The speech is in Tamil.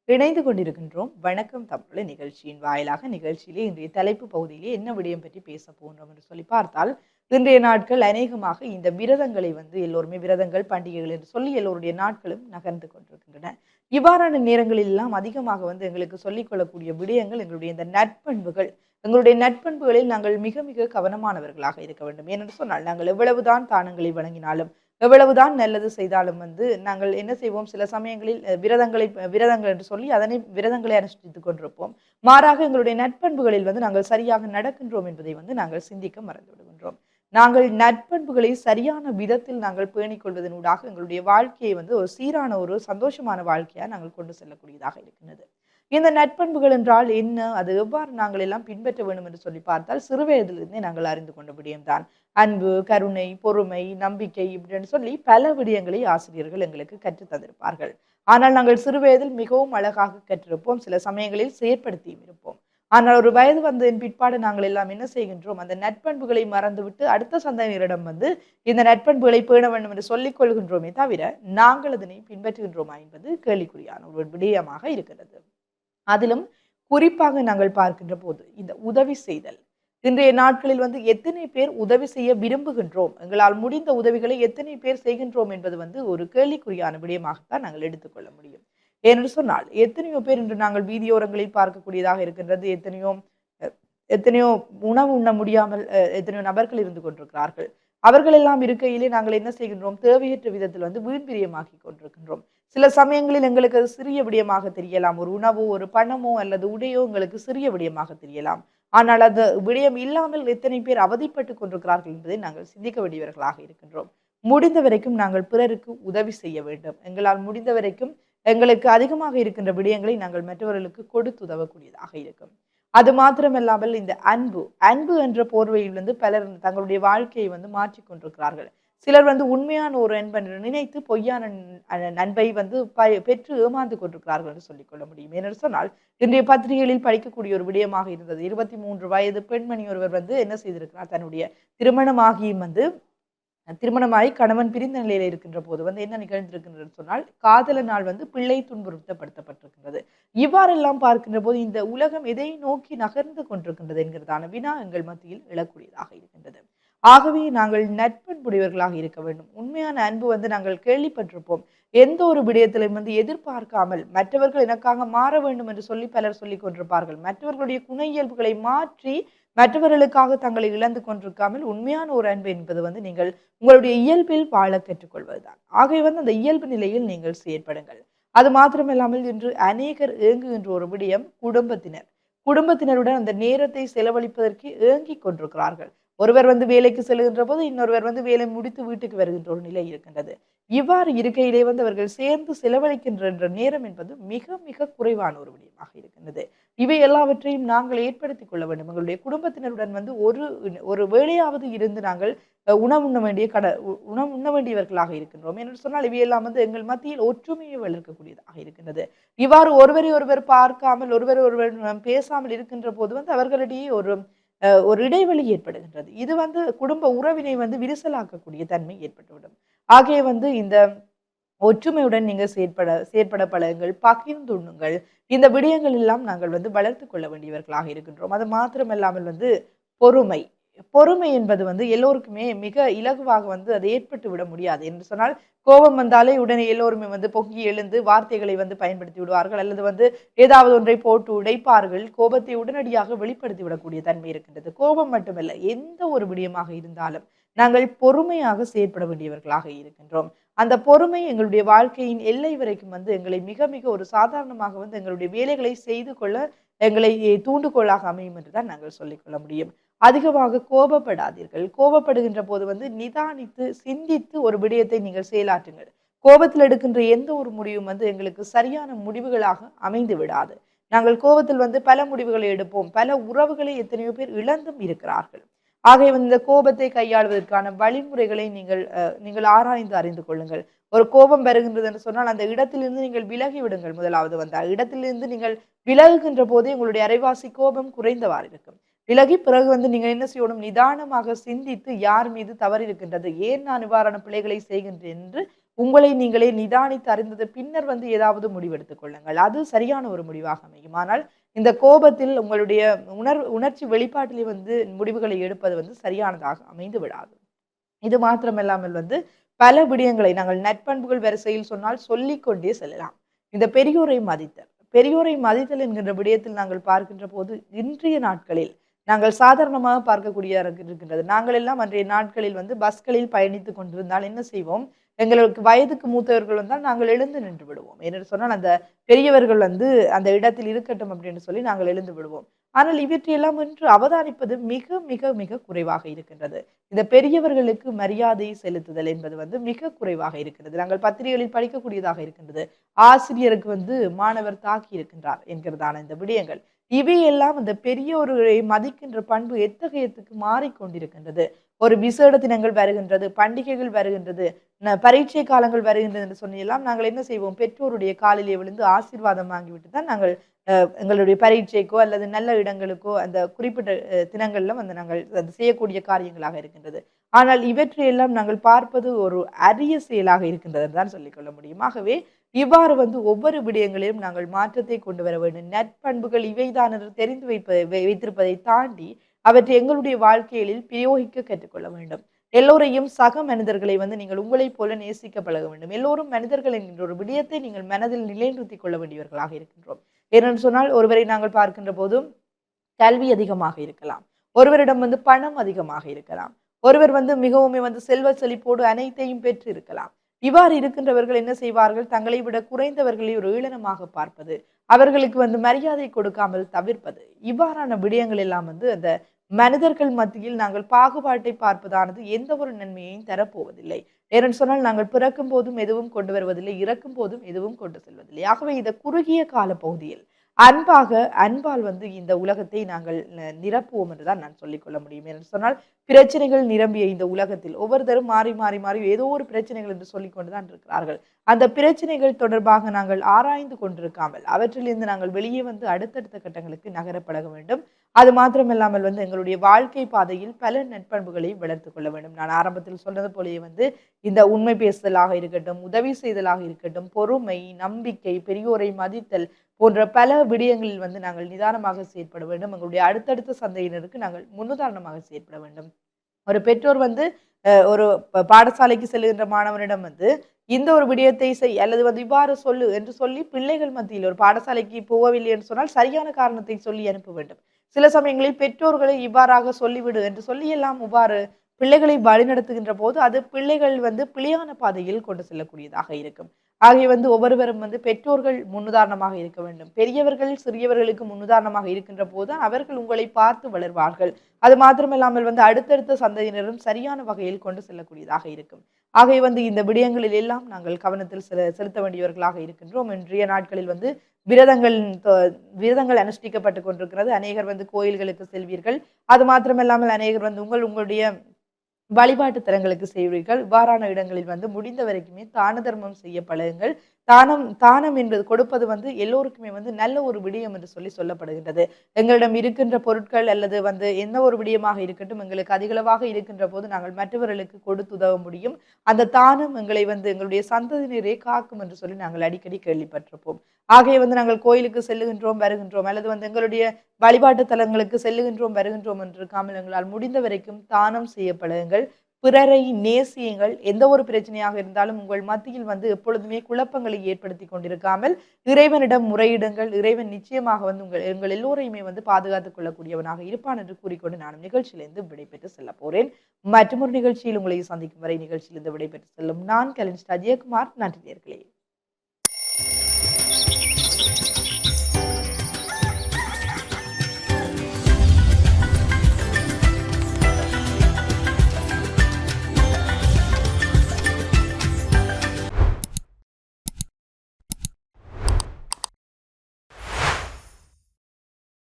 இணைந்து கொண்டிருக்கின்றோம் வணக்கம் தமிழ் நிகழ்ச்சியின் வாயிலாக. நிகழ்ச்சியிலே இன்றைய தலைப்பு பகுதியிலே என்ன விடயம் பற்றி பேச போன்றோம் என்று சொல்லி பார்த்தால், இன்றைய நாட்கள் அநேகமாக இந்த விரதங்களை எல்லோருமே விரதங்கள் பண்டிகைகள் என்று சொல்லி எல்லோருடைய நாட்களும் நகர்ந்து கொண்டிருக்கின்றன. இவ்வாறான நேரங்களில் எல்லாம் அதிகமாக எங்களுக்கு சொல்லிக் கொள்ளக்கூடிய விடயங்கள் எங்களுடைய இந்த நற்பண்புகள். எங்களுடைய நற்பண்புகளில் நாங்கள் மிக மிக கவனமானவர்களாக இருக்க வேண்டும். ஏனென்று சொன்னால் நாங்கள் எவ்வளவுதான் தானங்களை வழங்கினாலும், எவ்வளவுதான் நல்லது செய்தாலும் நாங்கள் என்ன செய்வோம், சில சமயங்களில் விரதங்கள் என்று சொல்லி அதனை விரதங்களை அனுஷ்டித்துக் கொண்டிருப்போம். மாறாக எங்களுடைய நற்பண்புகளில் நாங்கள் சரியாக நடக்கின்றோம் என்பதை நாங்கள் சிந்திக்க மறந்து விடுகின்றோம். நாங்கள் நற்பண்புகளை சரியான விதத்தில் நாங்கள் பேணிக் கொள்வதனூடாக எங்களுடைய வாழ்க்கையை ஒரு சீரான ஒரு சந்தோஷமான வாழ்க்கையா நாங்கள் கொண்டு செல்லக்கூடியதாக இருக்கின்றது. இந்த நற்பண்புகள் என்றால் என்ன, அது எவ்வாறு நாங்கள் எல்லாம் பின்பற்ற வேண்டும் என்று சொல்லி பார்த்தால், சிறுவயதிலிருந்தே நாங்கள் அறிந்து கொண்ட விடயம்தான். அன்பு, கருணை, பொறுமை, நம்பிக்கை இப்படின்னு சொல்லி பல விடயங்களை ஆசிரியர்கள் எங்களுக்கு கற்றுத் தந்திருப்பார்கள். ஆனால் நாங்கள் சிறுவயதில் மிகவும் அழகாக கற்றிருப்போம், சில சமயங்களில் செயற்படுத்தியும் இருப்போம். ஆனால் ஒரு வயது வந்ததின் பிற்பாடு நாங்கள் எல்லாம் என்ன செய்கின்றோம், அந்த நற்பண்புகளை மறந்துவிட்டு அடுத்த சந்ததியினரிடம் இந்த நற்பண்புகளை பேண வேண்டும் என்று சொல்லிக் கொள்கின்றோமே தவிர, நாங்கள் அதனை பின்பற்றுகின்றோமா என்பது கேள்விக்குறியான ஒரு விடயமாக இருக்கிறது. அதிலும் குறிப்பாக நாங்கள் பார்க்கின்ற போது இந்த உதவி செய்தல். இன்றைய நாட்களில் எத்தனை பேர் உதவி செய்ய விரும்புகின்றோம், எங்களால் முடிந்த உதவிகளை எத்தனை பேர் செய்கின்றோம் என்பது ஒரு கேள்விக்குறியான விடயமாகத்தான் நாங்கள் எடுத்துக்கொள்ள முடியும். ஏனென்று சொன்னால் எத்தனையோ பேர் இன்று நாங்கள் வீதியோரங்களில் பார்க்கக்கூடியதாக இருக்கின்றது. எத்தனையோ உணவு உண்ண முடியாமல் எத்தனையோ நபர்கள் இருந்து கொண்டிருக்கிறார்கள். அவர்கள் எல்லாம் இருக்கையிலே நாங்கள் என்ன செய்கின்றோம், தேவையற்ற விதத்தில் வீண் விரயமாக்கி கொண்டிருக்கின்றோம். சில சமயங்களில் எங்களுக்கு அது சிறிய விடயமாக தெரியலாம். ஒரு உணவோ, ஒரு பணமோ அல்லது உடையோ எங்களுக்கு சிறிய விடயமாக தெரியலாம். ஆனால் அது விடயம் இல்லாமல் எத்தனை பேர் அவதிப்பட்டுக் கொண்டிருக்கிறார்கள் என்பதை நாங்கள் சிந்திக்க வேண்டியவர்களாக இருக்கின்றோம். முடிந்த வரைக்கும் நாங்கள் பிறருக்கு உதவி செய்ய வேண்டும். எங்களால் முடிந்த வரைக்கும் எங்களுக்கு அதிகமாக இருக்கின்ற விடயங்களை நாங்கள் மற்றவர்களுக்கு கொடுத்து உதவக்கூடியதாக இருக்கும். அது மாத்திரமல்லாமல் இந்த அன்பு அன்பு என்ற போர்வையில் பலர் தங்களுடைய வாழ்க்கையை மாற்றிக் கொண்டிருக்கிறார்கள். சிலர் உண்மையான ஒரு அன்பை நினைத்து பொய்யான நண்பை பெற்று ஏமாந்து கொண்டிருக்கிறார்கள் என்று சொல்லிக் கொள்ள முடியும். ஏனென்று சொன்னால் இன்றைய பத்திரிகைகளில் படிக்கக்கூடிய ஒரு விடயமாக இருந்தது. 23 வயது பெண்மணி ஒருவர் என்ன செய்திருக்கிறார், தன்னுடைய திருமணமாகியும் திருமணமாகி கணவன் பிரிந்த நிலையில இருக்கின்ற போது என்ன நிகழ்ந்திருக்கின்றது சொன்னால், காதலனால் பிள்ளை துன்புறுத்தப்படுத்தப்பட்டிருக்கின்றது. இவ்வாறெல்லாம் பார்க்கின்ற போது இந்த உலகம் எதை நோக்கி நகர்ந்து கொண்டிருக்கின்றது என்கிறதான வினா எங்கள் மத்தியில் எழக்கூடியதாக இருக்கின்றது. ஆகவே நாங்கள் நட்பண்புடையவர்களாக இருக்க வேண்டும். உண்மையான அன்பு நாங்கள் கேள்விப்பட்டிருப்போம். எந்த ஒரு விடயத்திலும் எதிர்பார்க்காமல் மற்றவர்கள் எனக்காக மாற வேண்டும் என்று சொல்லி பலர் சொல்லிக் கொண்டிருப்பார்கள். மற்றவர்களுடைய குண இயல்புகளை மாற்றி மற்றவர்களுக்காக தங்களை இழந்து கொண்டிருக்காமல் உண்மையான ஒரு அன்பு என்பது நீங்கள் உங்களுடைய இயல்பில் வாழ கற்றுக்கொள்வதுதான். ஆகவே அந்த இயல்பு நிலையில் நீங்கள் செயற்படுங்கள். அது மாத்திரமில்லாமல் இன்று அநேகர் ஏங்குகின்ற ஒரு விடயம் குடும்பத்தினர். குடும்பத்தினருடன் அந்த நேரத்தை செலவழிப்பதற்கு ஏங்கிக் கொண்டிருக்கிறார்கள். ஒருவர் வேலைக்கு செல்கின்ற போது இன்னொருவர் வேலை முடித்து வீட்டுக்கு வருகின்ற ஒரு நிலை இருக்கின்றது. இவ்வாறு இருக்கையிலே அவர்கள் சேர்ந்து செலவழிக்கின்ற நேரம் என்பது மிக மிக குறைவான ஒரு விடயமாக இருக்கின்றது. இவை எல்லாவற்றையும் நாங்கள் ஏற்படுத்திக் கொள்ள வேண்டும். எங்களுடைய குடும்பத்தினருடன் ஒரு ஒரு வேளையாவது இருந்து நாங்கள் உணவு உண்ண வேண்டியவர்களாக இருக்கின்றோம் என்று சொன்னால், இவையெல்லாம் எங்கள் மத்தியில் ஒற்றுமையை வளர்க்கக்கூடியதாக இருக்கின்றது. இவ்வாறு ஒருவரை ஒருவர் பார்க்காமல் ஒருவர் ஒருவர் பேசாமல் இருக்கின்ற போது அவர்களிடையே ஒரு இடைவெளி ஏற்படுகின்றது. இது குடும்ப உறவினை விரிசலாக்கக்கூடிய தன்மை ஏற்பட்டுவிடும். ஆகவே இந்த ஒற்றுமையுடன் நீங்க செயற்பட பழகுங்கள், பகிர்ந்துண்ணுங்கள். இந்த விடயங்கள் எல்லாம் நாங்கள் வளர்த்து கொள்ள வேண்டியவர்களாக இருக்கின்றோம். அது மாத்திரமல்லாமல் பொறுமை. பொறுமை என்பது எல்லோருக்குமே மிக இலகுவாக அது ஏற்பட்டு விட முடியாது என்று சொன்னால், கோபம் வந்தாலே உடனே எல்லோருமே பொங்கி எழுந்து வார்த்தைகளை பயன்படுத்தி விடுவார்கள், அல்லது ஏதாவது ஒன்றை போட்டு உடைப்பார்கள். கோபத்தை உடனடியாக வெளிப்படுத்தி விடக்கூடிய தன்மை இருக்கின்றது. கோபம் மட்டுமல்ல, எந்த ஒரு விடயமாக இருந்தாலும் நாங்கள் பொறுமையாக செயற்பட வேண்டியவர்களாக இருக்கின்றோம். அந்த பொறுமை எங்களுடைய வாழ்க்கையின் எல்லை வரைக்கும் எங்களை மிக மிக ஒரு சாதாரணமாக எங்களுடைய வேலைகளை செய்து கொள்ள எங்களை தூண்டுகோலாக அமையும் என்றுதான் நாங்கள் சொல்லிக்கொள்ள முடியும். அதிகமாக கோபப்படாதீர்கள். கோபப்படுகின்ற போது நிதானித்து சிந்தித்து ஒரு விடயத்தை நீங்கள் செயலாற்றுங்கள். கோபத்தில் எடுக்கின்ற எந்த ஒரு முடிவும் எங்களுக்கு சரியான முடிவுகளாக அமைந்து விடாது. நாங்கள் கோபத்தில் பல முடிவுகளை எடுப்போம். பல உறவுகளை எத்தனையோ பேர் இழந்தும் இருக்கிறார்கள். ஆகவே இந்த கோபத்தை கையாளுவதற்கான வழிமுறைகளை நீங்கள் ஆராய்ந்து அறிந்து கொள்ளுங்கள். ஒரு கோபம் வருகின்றது என்று சொன்னால் அந்த இடத்திலிருந்து நீங்கள் விலகி விடுங்கள். முதலாவது இடத்திலிருந்து நீங்கள் விலகுகின்ற போதே உங்களுடைய அரைவாசி கோபம் குறைந்தவாறு இருக்கும். விலகி பிறகு நீங்க என்ன செய்யணும், நிதானமாக சிந்தித்து யார் மீது தவறு இருக்கின்றது, ஏன் நான் நிவாரண பிழைகளை செய்கின்றேன் என்று உங்களை நீங்களே நிதானித்து அறிந்தது பின்னர் வந்து ஏதாவது முடிவெடுத்துக் கொள்ளுங்கள். அது சரியான ஒரு முடிவாக அமையும். ஆனால் இந்த கோபத்தில் உங்களுடைய உணர்ச்சி வெளிப்பாட்டிலே வந்து முடிவுகளை எடுப்பது வந்து சரியானதாக அமைந்து விடாது. இது மாத்திரமல்லாமல் வந்து பல விடயங்களை நாங்கள் நற்பண்புகள் வரிசையில் சொன்னால் சொல்லிக் கொண்டே செல்லலாம். இந்த பெரியோரை மதித்தல். பெரியோரை மதித்தல் என்கின்ற விடயத்தில் நாங்கள் பார்க்கின்ற போது, இன்றைய நாட்களில் நாங்கள் சாதாரணமாக பார்க்கக்கூடிய இருக்கின்றது. நாங்கள் எல்லாம் அன்றைய நாட்களில் வந்து பஸ்களில் பயணித்துக் கொண்டிருந்தால் என்ன செய்வோம்? எங்களுக்கு வயதுக்கு மூத்தவர்கள் வந்தால் நாங்கள் எழுந்து நின்று விடுவோம். ஏனென்று சொன்னால் அந்த பெரியவர்கள் வந்து அந்த இடத்தில் இருக்கட்டும் அப்படின்னு சொல்லி நாங்கள் எழுந்து விடுவோம். ஆனால் இவற்றையெல்லாம் இன்று அவதானிப்பது மிக மிக மிக குறைவாக இருக்கின்றது. இந்த பெரியவர்களுக்கு மரியாதை செலுத்துதல் என்பது வந்து மிக குறைவாக இருக்கிறது. நாங்கள் பத்திரிகைகளில் படிக்கக்கூடியதாக இருக்கின்றது. ஆசிரியருக்கு வந்து மாணவர் தாக்கி இருக்கின்றார் என்கிறதான இந்த விடயங்கள். இவையெல்லாம் இந்த பெரியோர்களை மதிக்கின்ற பண்பு எத்தகையத்துக்கு மாறிக்கொண்டிருக்கின்றது. ஒரு விசேட தினங்கள் வருகின்றது, பண்டிகைகள் வருகின்றது, பரீட்சை காலங்கள் வருகின்றது என்று சொன்னியெல்லாம் நாங்கள் என்ன செய்வோம்? பெற்றோருடைய காலிலே விழுந்து ஆசீர்வாதம் வாங்கிவிட்டு தான் நாங்கள் எங்களுடைய பரீட்சைக்கோ அல்லது நல்ல இடங்களுக்கோ அந்த குறிப்பிட்ட தினங்கள்ல வந்து நாங்கள் அது செய்யக்கூடிய காரியங்களாக இருக்கின்றது. ஆனால் இவற்றையெல்லாம் நாங்கள் பார்ப்பது ஒரு அரிய செயலாக இருக்கின்றது தான் சொல்லிக்கொள்ள முடியும். ஆகவே இவ்வாறு வந்து ஒவ்வொரு விடயங்களிலும் நாங்கள் மாற்றத்தை கொண்டு வர வேண்டும். நற்பண்புகள் இவைதான் என்று தெரிந்து வைத்திருப்பதை தாண்டி அவற்றை எங்களுடைய வாழ்க்கைகளில் பிரயோகிக்க கற்றுக்கொள்ள வேண்டும். எல்லோரையும் சக மனிதர்களை வந்து நீங்கள் உங்களைப் போல நேசிக்க பழக வேண்டும். எல்லோரும் மனிதர்கள் என்கின்ற ஒரு விடயத்தை நீங்கள் மனதில் நிலைநிறுத்திக் கொள்ள வேண்டியவர்களாக இருக்கின்றோம். ஏனென்று சொன்னால் ஒருவரை நாங்கள் பார்க்கின்ற போதும் கல்வி அதிகமாக இருக்கலாம். ஒருவரிடம் வந்து பணம் அதிகமாக இருக்கலாம். ஒருவர் வந்து மிகவுமே வந்து செல்வ செழிப்போடு அனைத்தையும் பெற்று இருக்கலாம். இவ்வாறு இருக்கின்றவர்கள் என்ன செய்வார்கள்? தங்களை விட குறைந்தவர்களை ஒரு ஏளனமாக பார்ப்பது, அவர்களுக்கு வந்து மரியாதை கொடுக்காமல் தவிர்ப்பது, இவ்வாறான விடயங்கள் எல்லாம் வந்து அந்த மனிதர்கள் மத்தியில் நாங்கள் பாகுபாட்டை பார்ப்பதானது எந்த ஒரு நன்மையையும் தரப்போவதில்லை. ஏனென்று சொன்னால் நாங்கள் பிறக்கும் போதும் எதுவும் கொண்டு வருவதில்லை, இறக்கும் போதும் எதுவும் கொண்டு செல்வதில்லை. ஆகவே இந்த குறுகிய கால பகுதியில் அன்பால் வந்து இந்த உலகத்தை நாங்கள் நிரப்புவோம் என்றுதான் நான் சொல்லிக்கொள்ள முடியும். என்று சொன்னால் பிரச்சனைகள் நிரம்பிய இந்த உலகத்தில் ஒவ்வொருத்தரும் மாறி மாறி மாறி ஏதோ ஒரு பிரச்சனைகள் என்று சொல்லிக் கொண்டுதான் இருக்கிறார்கள். அந்த பிரச்சனைகள் தொடர்பாக நாங்கள் ஆராய்ந்து கொண்டிருக்காமல் அவற்றிலிருந்து நாங்கள் வெளியே வந்து அடுத்தடுத்த கட்டங்களுக்கு நகர பழக வேண்டும். அது மாத்திரமில்லாமல் வந்து எங்களுடைய வாழ்க்கை பாதையில் பல நற்பண்புகளை வளர்த்துக் கொள்ள வேண்டும். நான் ஆரம்பத்தில் சொன்னது போலயே வந்து இந்த உண்மை பேசுதலாக இருக்கட்டும், உதவி செய்தலாக இருக்கட்டும், பொறுமை, நம்பிக்கை, பெரியோரை மதித்தல் போன்ற பல விடயங்களில் வந்து நாங்கள் நிதானமாக செயற்பட வேண்டும். எங்களுடைய அடுத்தடுத்த சந்ததியினருக்கு நாங்கள் முன்னுதாரணமாக செயற்பட வேண்டும். ஒரு பெற்றோர் வந்து ஒரு பாடசாலைக்கு செல்லுகின்ற மாணவனிடம் வந்து இந்த ஒரு விடயத்தை செய் அல்லது வந்து இவ்வாறு சொல்லு என்று சொல்லி பிள்ளைகள் மத்தியில் ஒரு பாடசாலைக்கு போகவில்லை என்று சொன்னால் சரியான காரணத்தை சொல்லி அனுப்ப வேண்டும். சில சமயங்களில் பெற்றோர்களை இவ்வாறாக சொல்லிவிடு என்று சொல்லி எல்லாம் இவ்வாறு பிள்ளைகளை வழிநடத்துகின்ற போது அது பிள்ளைகள் வந்து பிழையான பாதையில் கொண்டு செல்லக்கூடியதாக இருக்கும். ஆகிய வந்து ஒவ்வொருவரும் வந்து பெற்றோர்கள் முன்னுதாரணமாக இருக்க வேண்டும். பெரியவர்கள் சிறியவர்களுக்கு முன்னுதாரணமாக இருக்கின்ற போது அவர்கள் உங்களை பார்த்து வளர்வார்கள். அது மாத்திரமில்லாமல் வந்து அடுத்தடுத்த சந்ததியினரும் சரியான வகையில் கொண்டு செல்லக்கூடியதாக இருக்கும். ஆகவே வந்து இந்த விடயங்களில் எல்லாம் நாங்கள் கவனத்தில் செலுத்த வேண்டியவர்களாக இருக்கின்றோம். இன்றைய நாட்களில் வந்து விரதங்கள் விரதங்கள் அனுஷ்டிக்கப்பட்டு கொண்டிருக்கிறது. அநேகர் வந்து கோயில்களுக்கு செல்வீர்கள். அது மாத்திரமில்லாமல் அநேகர் வந்து உங்களுடைய வழிபாட்டு தலங்களுக்கு செய்வீர்கள். இவ்வாறான இடங்களில் வந்து முடிந்த வரைக்குமே தான தர்மம் செய்ய பழகுங்கள். தானம் என்பது கொடுப்பது வந்து எல்லோருக்குமே வந்து நல்ல ஒரு விடயம் என்று சொல்லப்படுகின்றது. எங்களிடம் இருக்கின்ற பொருட்கள் அல்லது வந்து எந்த ஒரு விடயமாக இருக்கட்டும், எங்களுக்கு அதிகளவாக இருக்கின்ற போது நாங்கள் மற்றவர்களுக்கு கொடுத்து உதவ முடியும். அந்த தானம் எங்களை வந்து எங்களுடைய சந்ததியினரே காக்கும் என்று சொல்லி நாங்கள் அடிக்கடி கேள்விப்பட்டிருப்போம். ஆகவே வந்து நாங்கள் கோயிலுக்கு செல்லுகின்றோம், வருகின்றோம், அல்லது வந்து எங்களுடைய வழிபாட்டு தலங்களுக்கு செல்லுகின்றோம், வருகின்றோம் என்று இருக்காமல் எங்களால் முடிந்த வரைக்கும் தானம் செய்ய பழகுங்கள். பிறரை நேசியுங்கள். எந்த ஒரு பிரச்சனையாக இருந்தாலும் உங்கள் மத்தியில் வந்து எப்பொழுதுமே குழப்பங்களை ஏற்படுத்தி கொண்டிருக்காமல் இறைவனிடம் முறையிடுங்கள். இறைவன் நிச்சயமாக வந்து எங்கள் எல்லோரையுமே வந்து பாதுகாத்துக் கொள்ளக்கூடியவனாக இருப்பான் என்று கூறிக்கொண்டு நானும் நிகழ்ச்சியிலிருந்து விடைபெற்று செல்ல போறேன். மற்றொரு நிகழ்ச்சியில் உங்களை சந்திக்கும் வரை நிகழ்ச்சியிலிருந்து விடைபெற்று செல்லும் நான் கலின்ஸ்டா ஜெயக்குமார். நன்றி நேயர்களே.